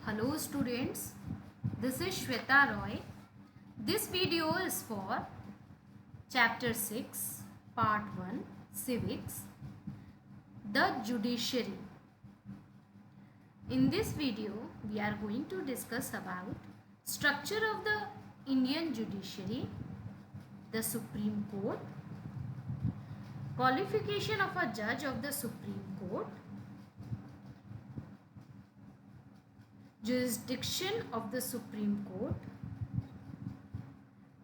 Hello students, this is Shweta Roy. This video is for Chapter 6, Part 1, Civics, the Judiciary. In this video, we are going to discuss about structure of the Indian judiciary, the Supreme Court, qualification of a judge of the Supreme Court, jurisdiction of the Supreme Court,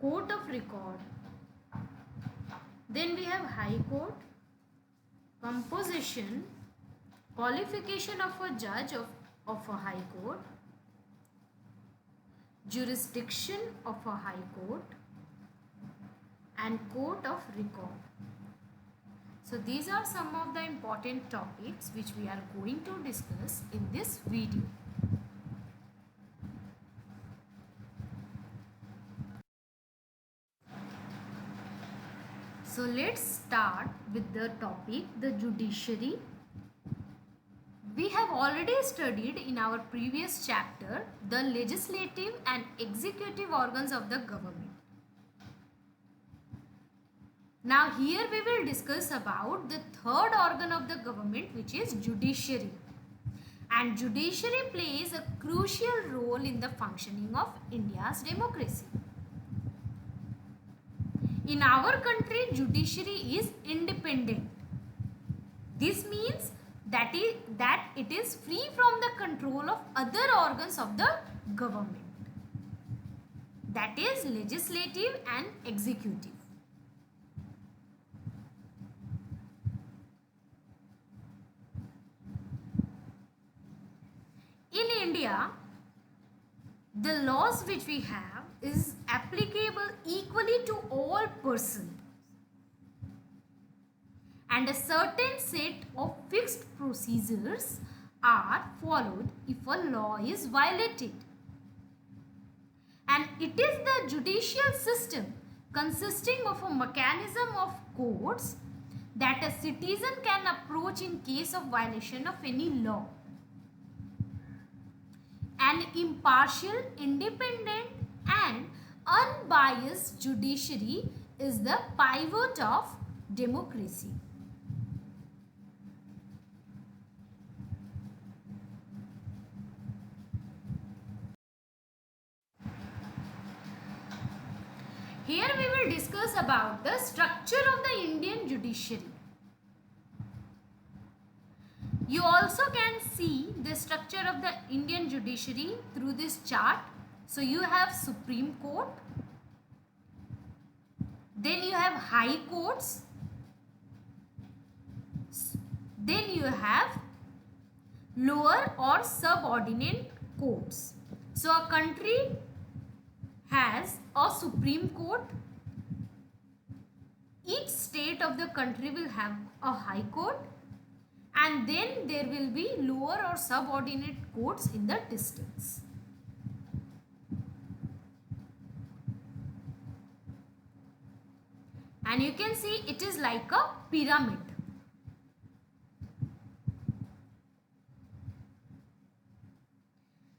Court of Record. Then we have High Court, composition, qualification of a judge of a High Court, jurisdiction of a High Court, and Court of Record. So these are some of the important topics which we are going to discuss in this video. So let's start with the topic, the judiciary. We have already studied in our previous chapter the legislative and executive organs of the government. Now here we will discuss about the third organ of the government, which is judiciary. And judiciary plays a crucial role in the functioning of India's democracy. In our country, judiciary is independent. This means that it is free from the control of other organs of the government, that is legislative and executive. In India, the laws which we have is applicable equally to all persons, and a certain set of fixed procedures are followed if a law is violated. And it is the judicial system consisting of a mechanism of courts that a citizen can approach in case of violation of any law. An impartial, independent and unbiased judiciary is the pivot of democracy. Here we will discuss about the structure of the Indian judiciary. You also can see the structure of the Indian judiciary through this chart. So you have Supreme Court, then you have High Courts, then you have lower or subordinate courts. So a country has a Supreme Court. Each state of the country will have a High Court, and then there will be lower or subordinate courts in the distance. And you can see it is like a pyramid.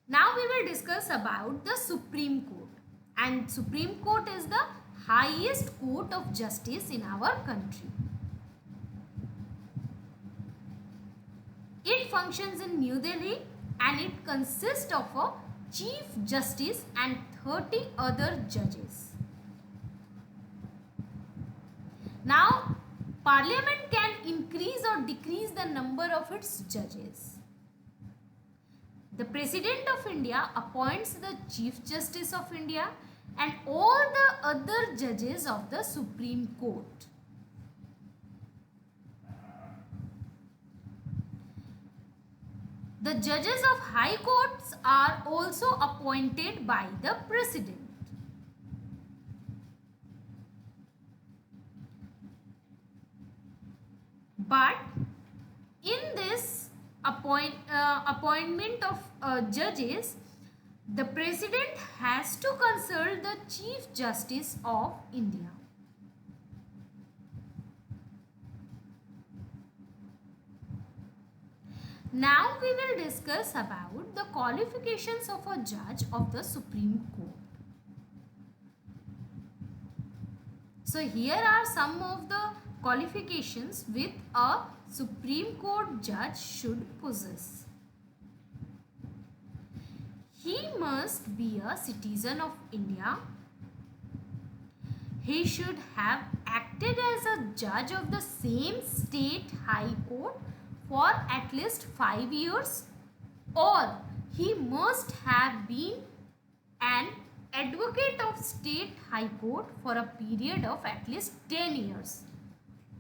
Now we will discuss about the Supreme Court. And Supreme Court is the highest court of justice in our country. It functions in New Delhi and it consists of a Chief Justice and 30 other judges. Now, Parliament can increase or decrease the number of its judges. The President of India appoints the Chief Justice of India and all the other judges of the Supreme Court. The judges of High Courts are also appointed by the President. But in this appointment of judges, the President has to consult the Chief Justice of India. Now we will discuss about the qualifications of a judge of the Supreme Court. So here are some of the qualifications with a Supreme Court judge should possess. He must be a citizen of India. He should have acted as a judge of the same state high court for at least 5 years, or he must have been an advocate of state high court for a period of at least 10 years,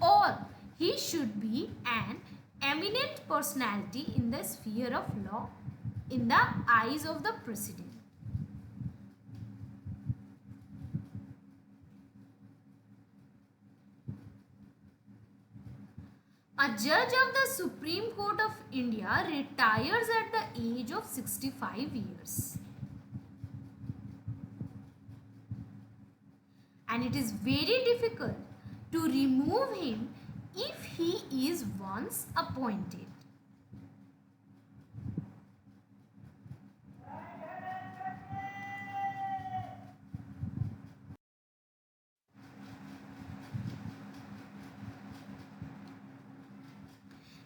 or he should be an eminent personality in the sphere of law in the eyes of the president. A judge of the Supreme Court of India retires at the age of 65 years. And it is very difficult to remove him if he is once appointed.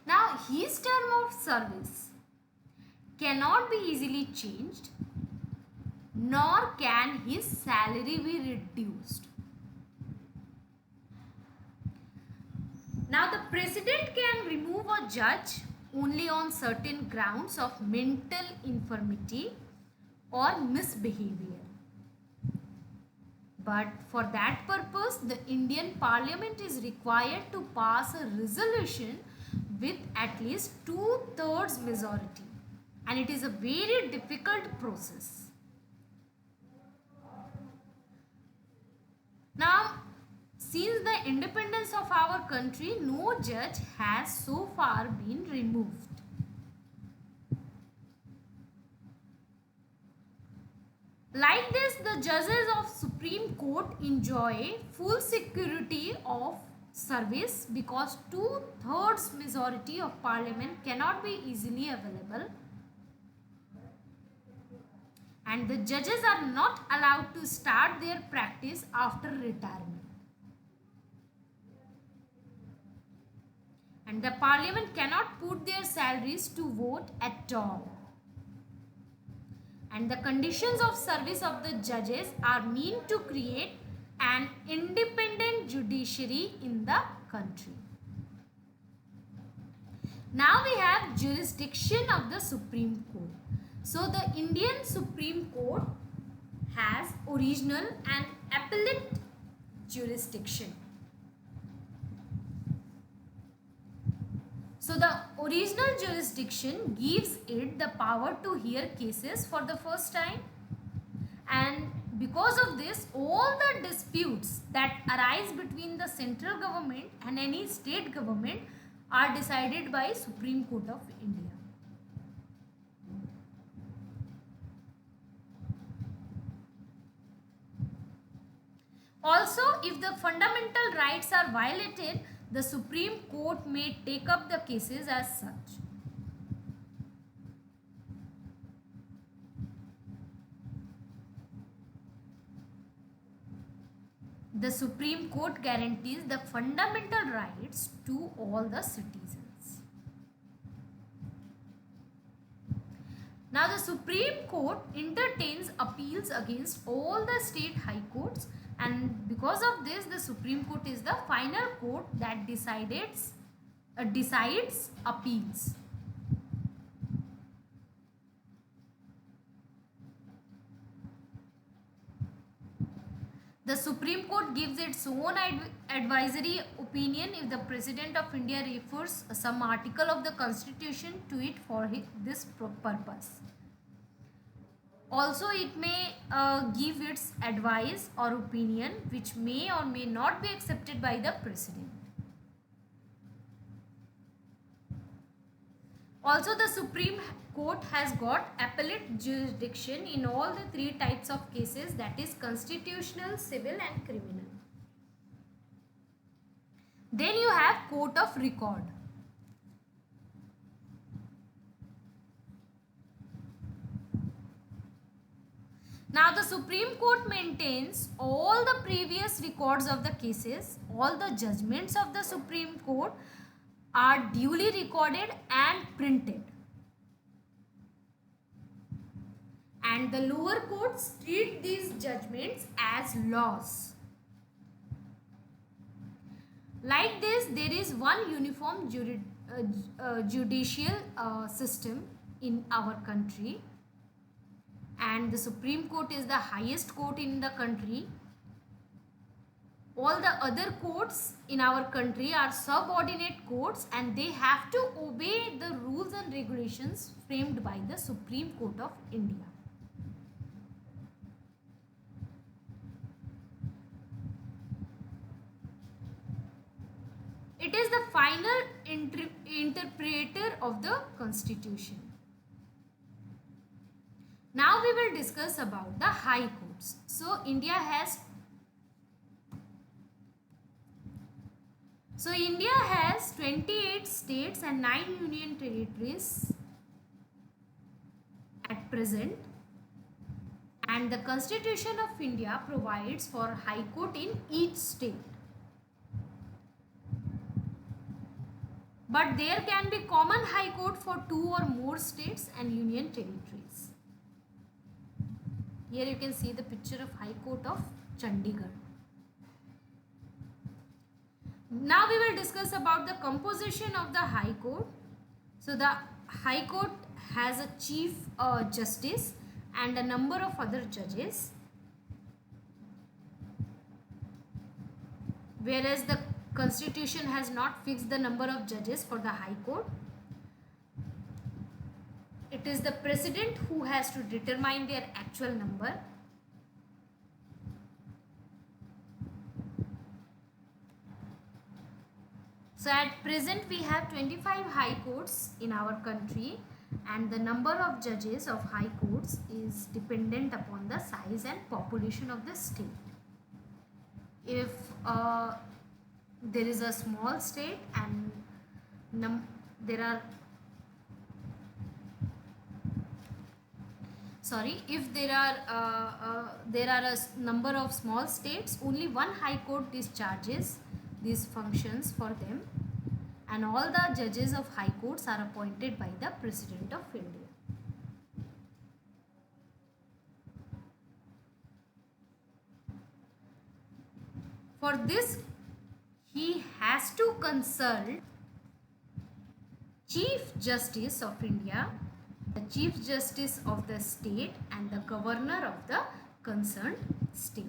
Now, his term of service cannot be easily changed, nor can his salary be reduced. Now, the president can remove a judge only on certain grounds of mental infirmity or misbehavior. But for that purpose, the Indian Parliament is required to pass a resolution with at least 2/3 majority, and it is a very difficult process. Now, since the independence of our country, no judge has so far been removed. Like this, the judges of Supreme Court enjoy full security of service because 2/3 majority of parliament cannot be easily available, and the judges are not allowed to start their practice after retirement, and the parliament cannot put their salaries to vote at all, and the conditions of service of the judges are meant to create an independent judiciary in the country. Now we have jurisdiction of the Supreme Court. So the Indian Supreme Court has original and appellate jurisdiction. So the original jurisdiction gives it the power to hear cases for the first time, and because of this, all the disputes that arise between the central government and any state government are decided by Supreme Court of India. Also, if the fundamental rights are violated, the Supreme Court may take up the cases as such. The Supreme Court guarantees the fundamental rights to all the citizens. Now, the Supreme Court entertains appeals against all the state high courts, and because of this, the Supreme Court is the final court that decides appeals. The Supreme Court gives its own advisory opinion if the President of India refers some article of the Constitution to it for this purpose. Also, it may give its advice or opinion which may or may not be accepted by the President. Also, the Supreme Court has got appellate jurisdiction in all the three types of cases, that is constitutional, civil and criminal. Then you have court of record. Now the Supreme Court maintains all the previous records of the cases. All the judgments of the Supreme Court are duly recorded and printed. And the lower courts treat these judgments as laws. Like this, there is one uniform judicial system in our country, and the Supreme Court is the highest court in the country. All the other courts in our country are subordinate courts, and they have to obey the rules and regulations framed by the Supreme Court of India. It is the final interpreter of the Constitution. Now we will discuss about the high courts. So India has 28 states and 9 union territories at present, and the Constitution of India provides for high court in each state. But there can be common high court for 2 or more states and union territories. Here you can see the picture of High Court of Chandigarh. Now we will discuss about the composition of the High Court. So the High Court has a Chief Justice and a number of other judges, whereas the Constitution has not fixed the number of judges for the High Court. It is the President who has to determine their actual number. So at present we have 25 high courts in our country, and the number of judges of high courts is dependent upon the size and population of the state. If there is a small state and if there are a number of small states, only one high court discharges these functions for them, and all the judges of high courts are appointed by the President of India. For this, he has to consult Chief Justice of India, the Chief Justice of the state, and the Governor of the concerned state.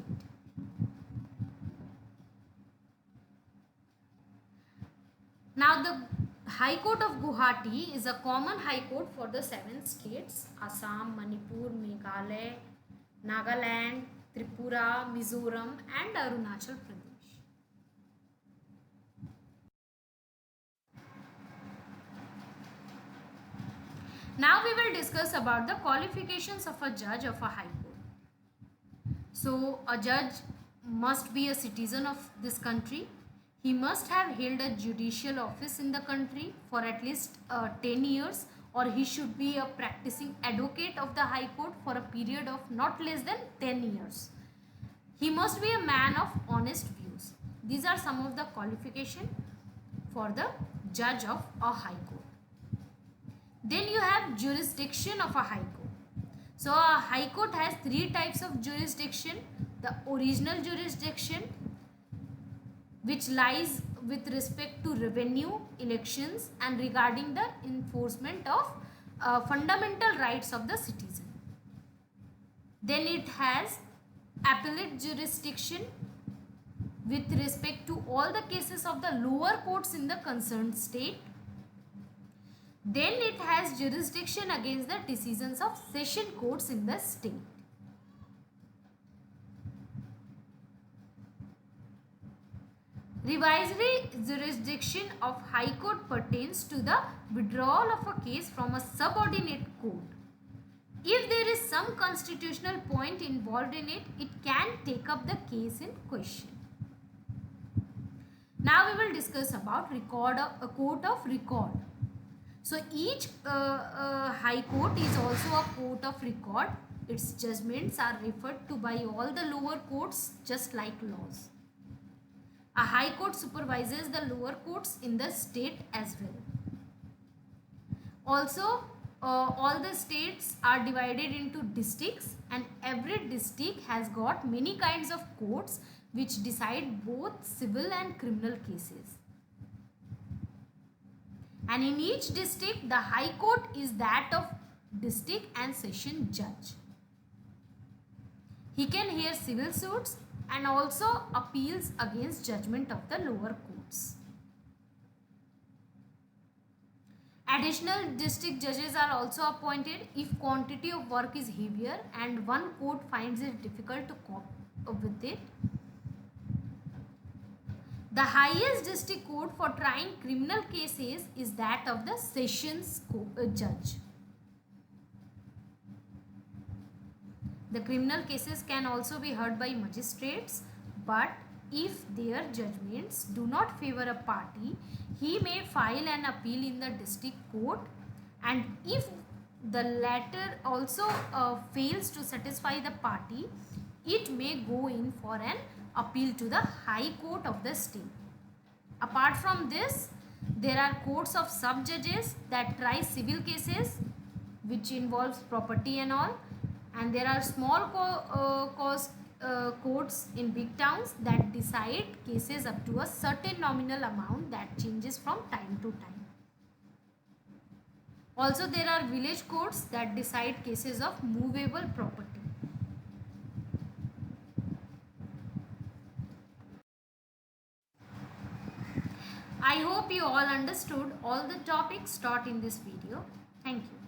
Now the High Court of Guwahati is a common high court for the 7 states: Assam, Manipur, Meghalaya, Nagaland, Tripura, Mizoram and Arunachal Pradesh. Now we will discuss about the qualifications of a judge of a high court. So a judge must be a citizen of this country. He must have held a judicial office in the country for at least 10 years, or he should be a practicing advocate of the High Court for a period of not less than 10 years. He must be a man of honest views. These are some of the qualifications for the judge of a High Court. Then you have jurisdiction of a High Court. So a High Court has 3 types of jurisdiction: the original jurisdiction, which lies with respect to revenue, elections and regarding the enforcement of fundamental rights of the citizen. Then it has appellate jurisdiction with respect to all the cases of the lower courts in the concerned state. Then it has jurisdiction against the decisions of session courts in the state. Revisory jurisdiction of High Court pertains to the withdrawal of a case from a subordinate court. If there is some constitutional point involved in it, it can take up the case in question. Now we will discuss about a court of record. So each High Court is also a court of record. its judgments are referred to by all the lower courts just like laws. A high court supervises the lower courts in the state as well. Also, all the states are divided into districts, and every district has got many kinds of courts which decide both civil and criminal cases. And in each district, the high court is that of district and session judge. He can hear civil suits and also appeals against judgment of the lower courts. Additional district judges are also appointed if quantity of work is heavier and one court finds it difficult to cope with it. The highest district court for trying criminal cases is that of the sessions judge. The criminal cases can also be heard by magistrates, but if their judgments do not favor a party, he may file an appeal in the district court, and if the latter also fails to satisfy the party, it may go in for an appeal to the High Court of the state. Apart from this, there are courts of sub-judges that try civil cases which involves property and all, and there are small courts in big towns that decide cases up to a certain nominal amount that changes from time to time. Also, there are village courts that decide cases of movable property. I hope you all understood all the topics taught in this video. Thank you.